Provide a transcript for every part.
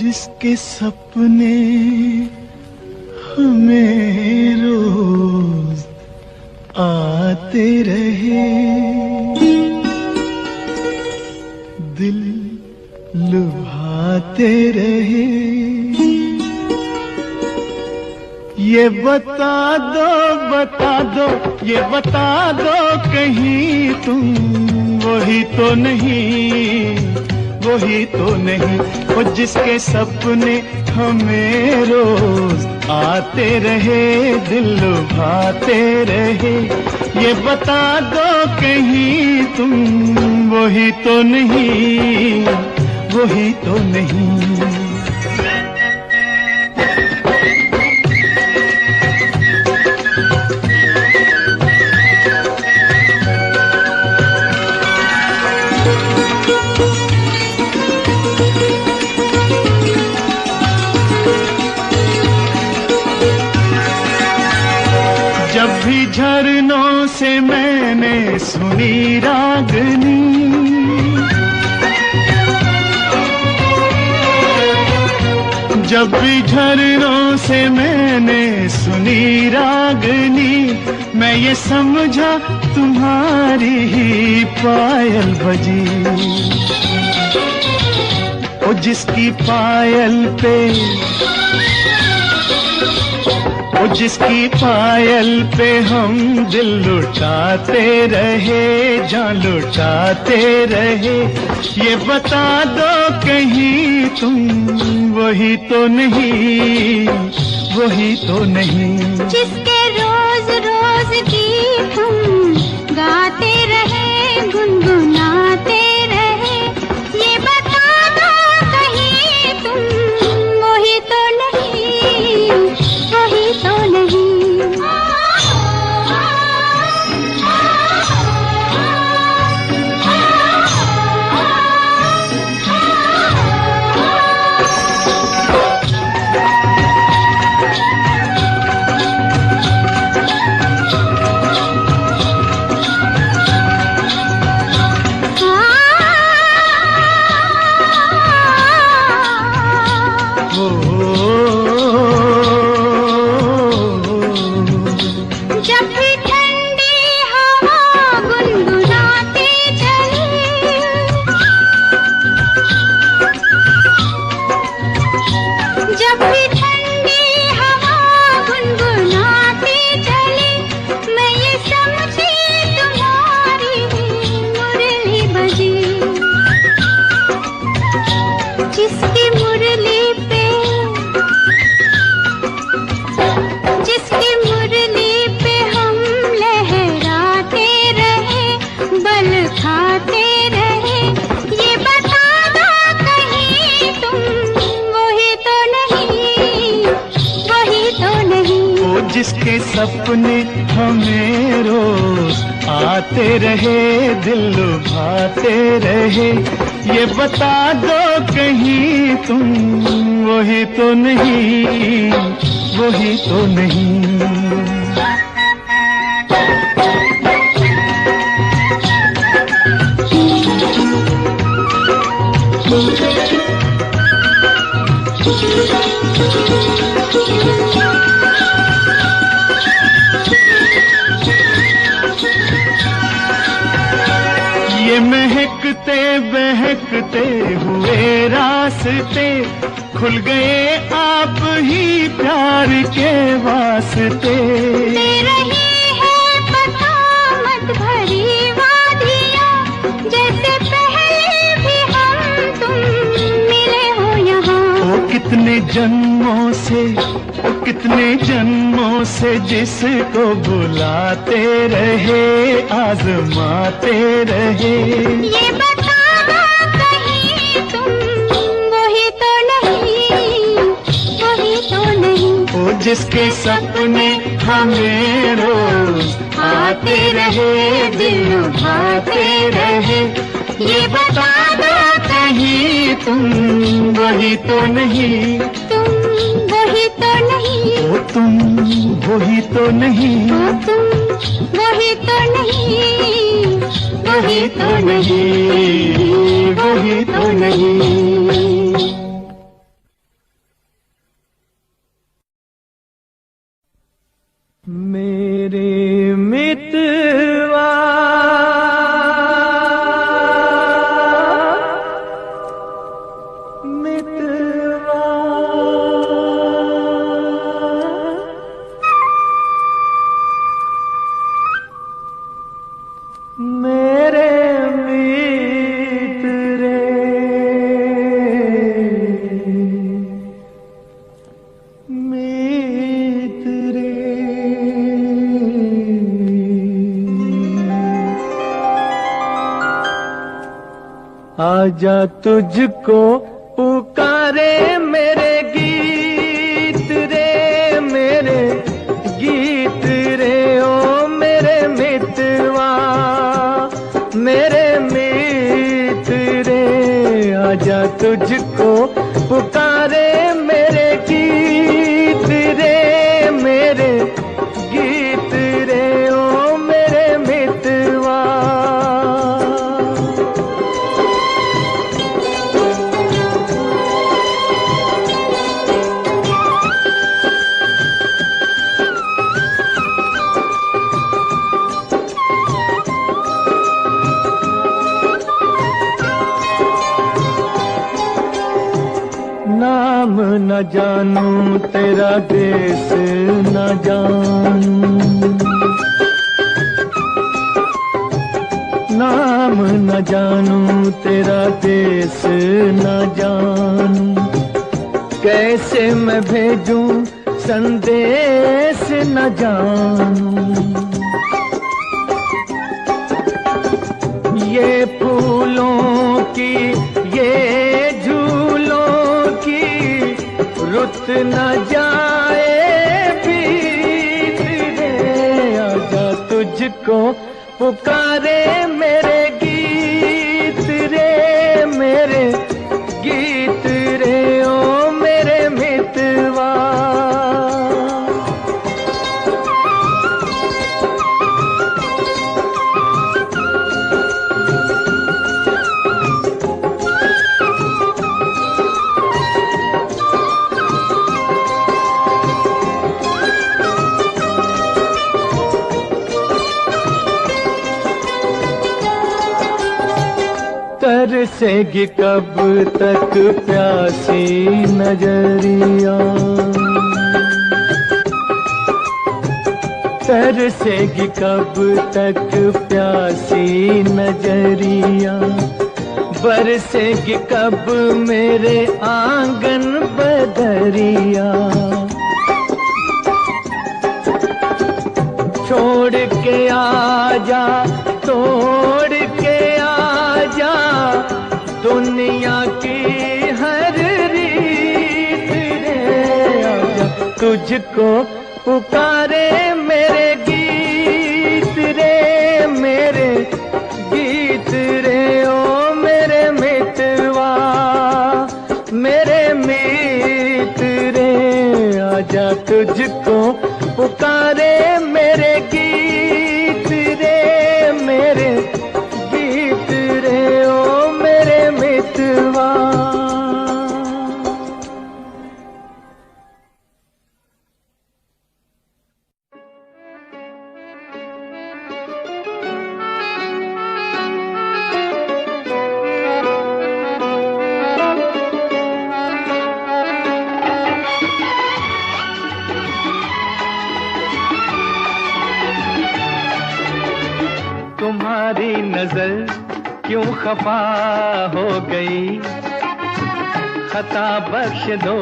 जिसके सपने हमें रोज आते रहे, दिल लुभाते रहे। ये बता दो, ये बता दो कहीं तुम वही तो नहीं, वही तो नहीं। वो जिसके सपने हमें रोज आते रहे, दिल लुभाते रहे। ये बता दो कहीं तुम वही तो नहीं, वही तो नहीं। जब भी झरनों से मैंने सुनी रागनी, जब भी झरनों से मैंने सुनी रागनी, मैं ये समझा तुम्हारी ही पायल बजी। ओ जिसकी पायल पे, ओ जिसकी पायल पे हम दिल लुटाते रहे, जान लुटाते रहे। ये बता दो कहीं तुम वही तो नहीं, वही तो नहीं। जिसके रोज रोज गीत तुम गाते रहे, गुनगुनाते रहे। ये बता दो कहीं तुम वही तो नहीं, वही तो नहीं। जब भी ठंडी हवा गुनगुनाते चले, जब भी ठंडी हवा गुनगुनाते चले, मैं ये समझी तुम्हारी मुरली बजी। जिसकी मुरली पे, जिसकी मुरली पे हम लहराते रहे, बल खाते रहे। ये बता दो कहीं तुम वही तो नहीं, वही तो नहीं। ओ जिसके सपने हमें रोज आते रहे, दिल लुभाते रहे। ये बता दो कहीं तुम वही तो नहीं, वही तो नहीं। ये महकते बहकते हुए रास्ते खुल गए आप ही प्यार के वास्ते। दे रही है पता मत भरी वादियाँ, जैसे पहले भी हम तुम मिले हो यहाँ। ओ कितने जन्मों से, ओ कितने जन्मों से जिसको बुलाते रहे, आजमाते रहे। ये बता दो कहीं तुम वही तो नहीं, वही तो नहीं। ओ जिसके सपने हमें रोज आते रहे, दिल लुभाते रहे। ये बता दो कहीं तुम वही तो नहीं, तुम वही तो नहीं। ओ तुम वही तो नहीं, ओ तुम वही तो नहीं, वही तो नहीं, वही तो नहीं। आजा तुझको पुकारे मेरे गीत रे, मेरे गीत रे, ओ मेरे मितवा, मेरे मित रे। आजा तुझको पुकारे मेरे गीत रे, मेरे गीत रे, ओ मेरे मितवा। नाम न जानूं तेरा देश न जानूं, नाम न जानूं तेरा देश न जानूं। कैसे मैं भेजूं संदेश न जानूं। ये फूलों की ये रुत न जाए बीत रे। आजा तुझको पुकारे मेरे गीत रे, मेरे गीत रे, ओ मेरे मितवा। तरसेगी कब तक प्यासी नजरिया, तरसेगी कब तक प्यासी नजरिया। बरसेगी कब मेरे आंगन बदरिया। छोड़ के आजा, तोड़ के आजा, दुनिया की हर रीत रे। आजा तुझको पुकारे मेरे गीत रे, मेरे गीत रे, ओ मेरे मितवा, मेरे मित रे। आजा तुझको पुकारे मेरे गीत रे, मेरे गीत रे, ओ मेरे मितवा। तुम्हारी नजर क्यों खफा हो गई, खता बख्श दो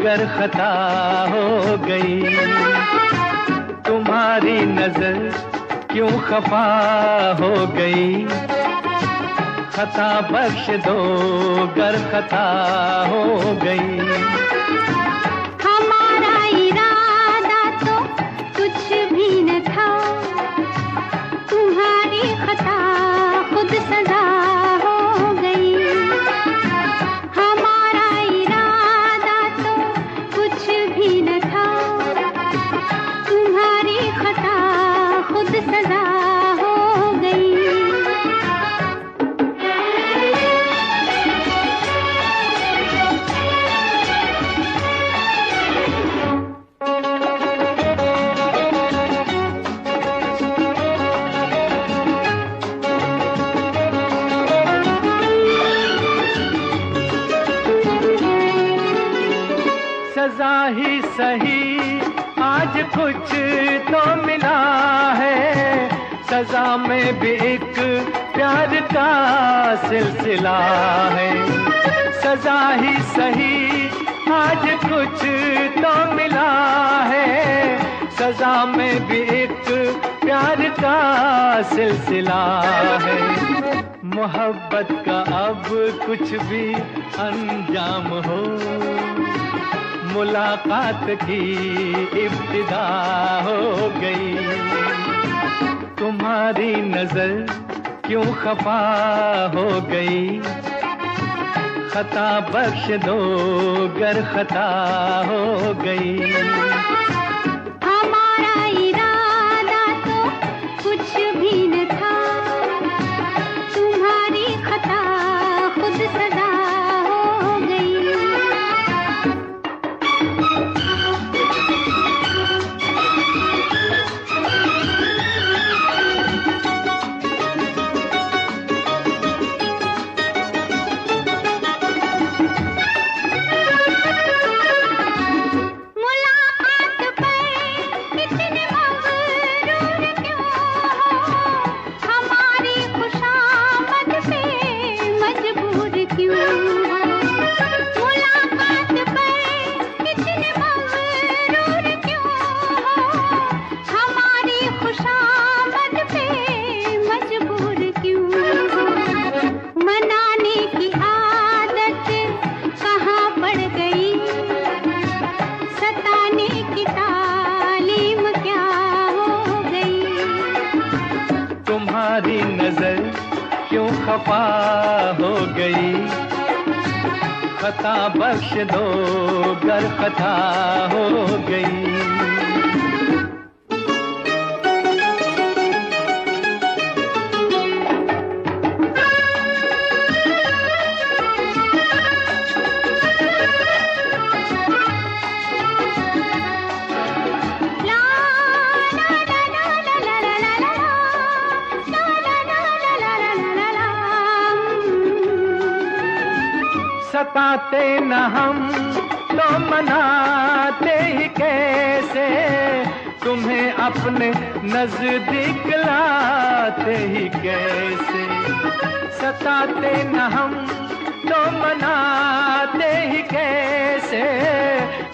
गर खता हो गई। तुम्हारी नजर क्यों खफा हो गई, खता बख्श दो गर खता हो गई। हमारा इरादा तो कुछ भी न था, तुम्हारी खता खुद सजा हो गई। हमारा इरादा तो कुछ भी न था, तुम्हारी खता खुद सजा हो गई। सजा ही सही आज कुछ तो मिला है, सजा में भी एक प्यार का सिलसिला है। सजा ही सही आज कुछ तो मिला है, सजा में भी एक प्यार का सिलसिला है। मोहब्बत का अब कुछ भी अंजाम हो, मुलाकात की इब्तिदा हो गई। तुम्हारी नजर क्यों खफा हो गई, खता बख्श दो गर खता हो गई। हमारा इरादा तो कुछ भी न था, तुम्हारी खता खुद सजा हो गई। तुम्हारी नजर क्यों खफा हो गई, खता बख्श दो गर खता हो गई। सताते न हम तो मनाते ही कैसे, तुम्हें अपने नजदीक लाते ही कैसे। सताते न हम तो मनाते ही कैसे,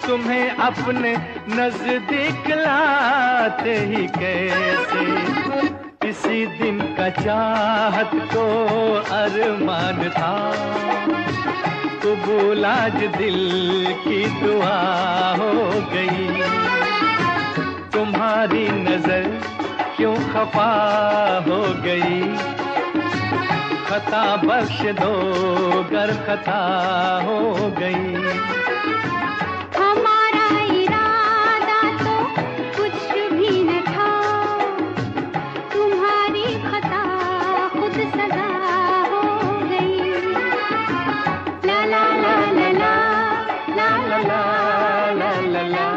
तुम्हें अपने नजदीक लाते ही कैसे। इसी दिन का चाहत को अरमान था, कबूल आज दिल की दुआ हो गई। तुम्हारी नजर क्यों खफा हो गई, खता बख्श दो गर खता हो गई। हमारा इरादा तो कुछ भी न था, तुम्हारी खता खुद सजा हो गई। ला ला ला ला ला ला ला ला ला ला।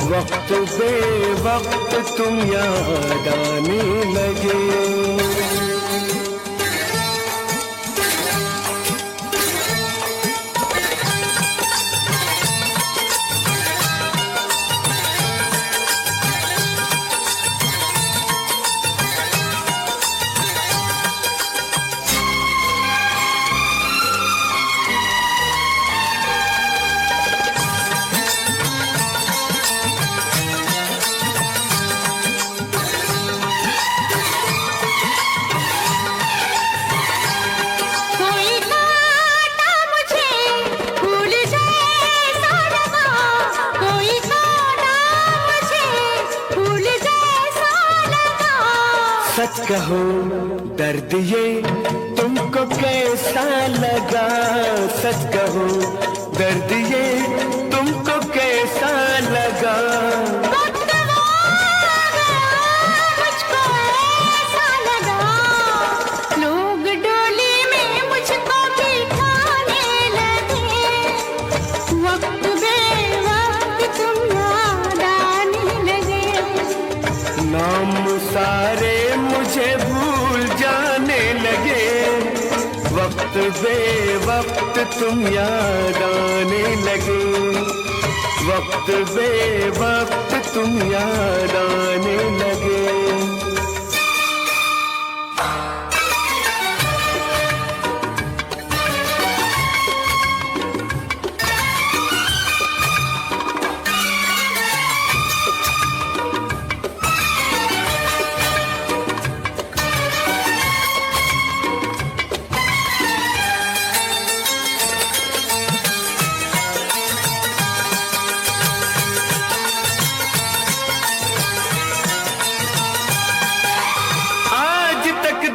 वक्त बेवक्त तुम याद आने लगे। सच कहो दर्द ये तुमको कैसा लगा, सच कहो दर्द ये तुमको कैसा लगा। मुझको ऐसा लगा, लोग डोली में मुझको बिठाने लगे, वक्त बेवक्त तुम याद आने लगे। नाम सारे मुझे भूल जाने लगे, वक्त बेवक्त तुम याद आने लगे, वक्त बेवक्त तुम याद आने लगे।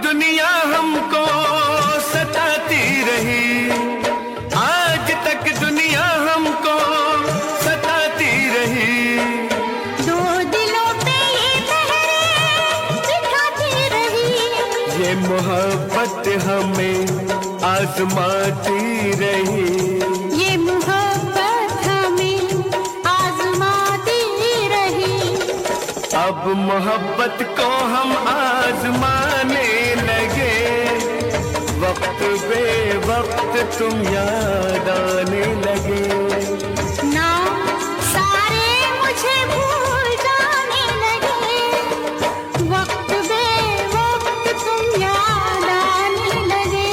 दुनिया हमको सताती रही, आज तक दुनिया हमको सताती रही, दो दिलों पे ये पहरे बिठाती रही, ये मोहब्बत हमें आजमाती रही, ये मोहब्बत हमें आजमाती रही। अब मोहब्बत को हम आजमाने लगे, वक्त बेवक्त तुम याद आने लगे। नाम सारे मुझे भूल जाने लगे, वक्त बेवक्त तुम याद आने लगे,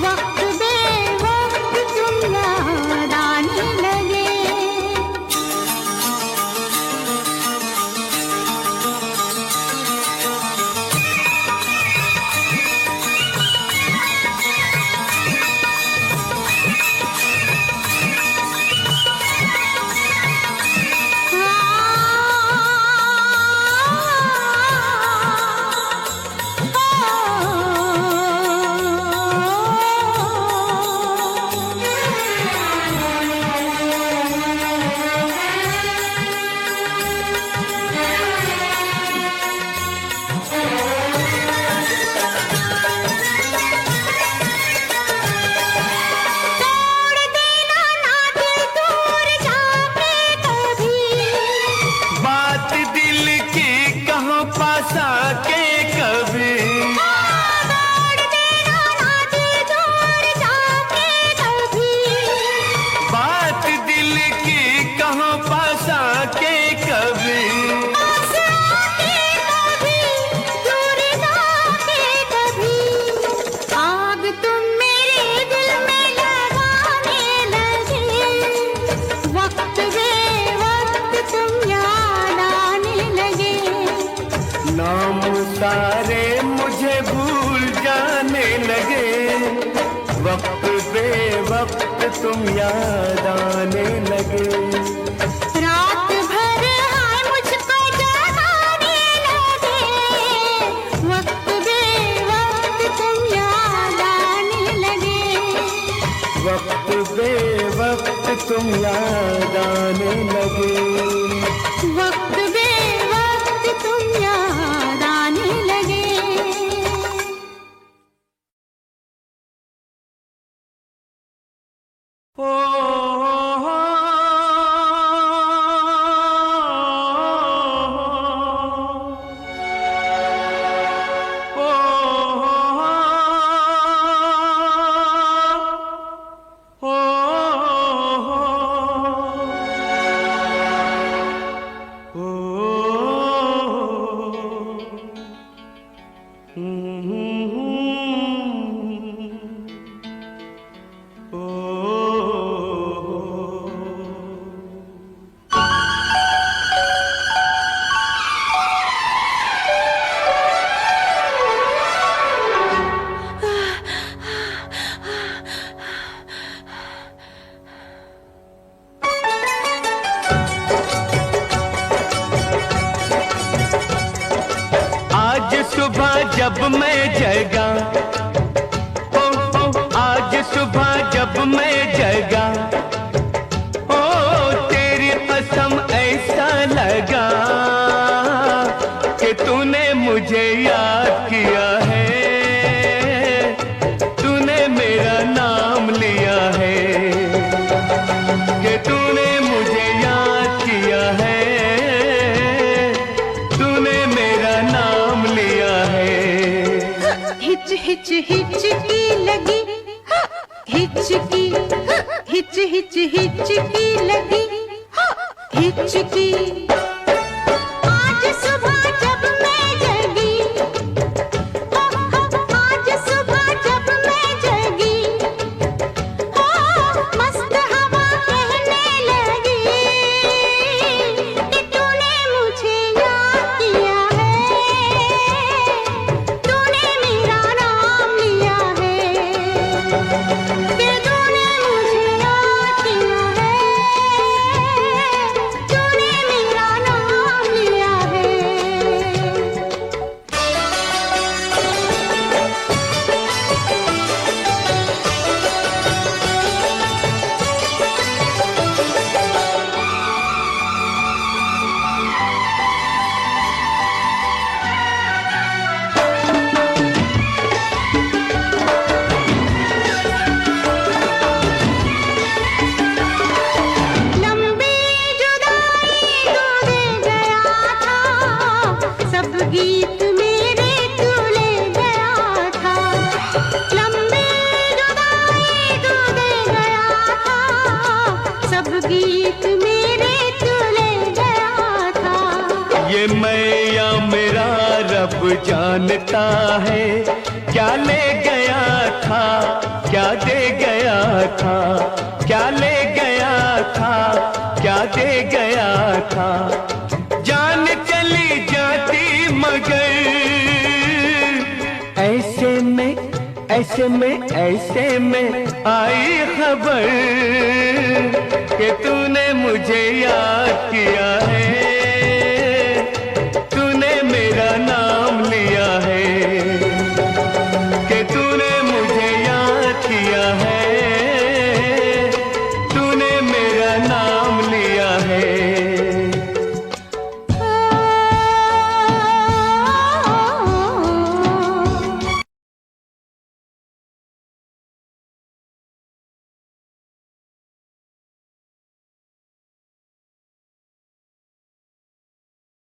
वक्त बेवक्त तुम याद आने लगे। सारे मुझे भूल जाने लगे, वक्त बेवक्त तुम याद आने लगे। रात भर हाय मुझको जगाने लगे, वक्त बेवक्त तुम याद आने लगे, वक्त बेवक्त तुम याद आने लगे, वक्त बेवक्त तुम याद आने लगे। जब मैं जगा, ओ आज सुबह जब मैं जगा, ओ तेरी कसम ऐसा लगा कि तूने मुझे याद किया है, तूने मेरा नाम लिया है, कि तूने मुझे याद किया है, तूने मेरा नाम लिया है। हिच हिच हिचकी लगी, हिचकी हिच हिच हिचकी लगी, हिचकी। आज सुबह जब मैं जगी, आज सुबह जब मैं जगी, मस्त हवा कहने लगी कि तूने मुझे याद किया है, तूने मेरा नाम लिया है, कि तूने मुझे याद किया है, तूने मेरा नाम लिया है। लंबी जुदाई तू दे गया था, सब गीत मेरे तू ले गया था। लंबी जुदाई तू दे गया था, सब गीत मेरे तू ले गया था। ये मैं या मेरा रब जानता है, क्या ले गया था, क्या दे गया था, क्या ले गया था, क्या दे गया था। जान चली जाती मगर ऐसे में, ऐसे में, ऐसे में आई खबर कि तूने मुझे याद किया है,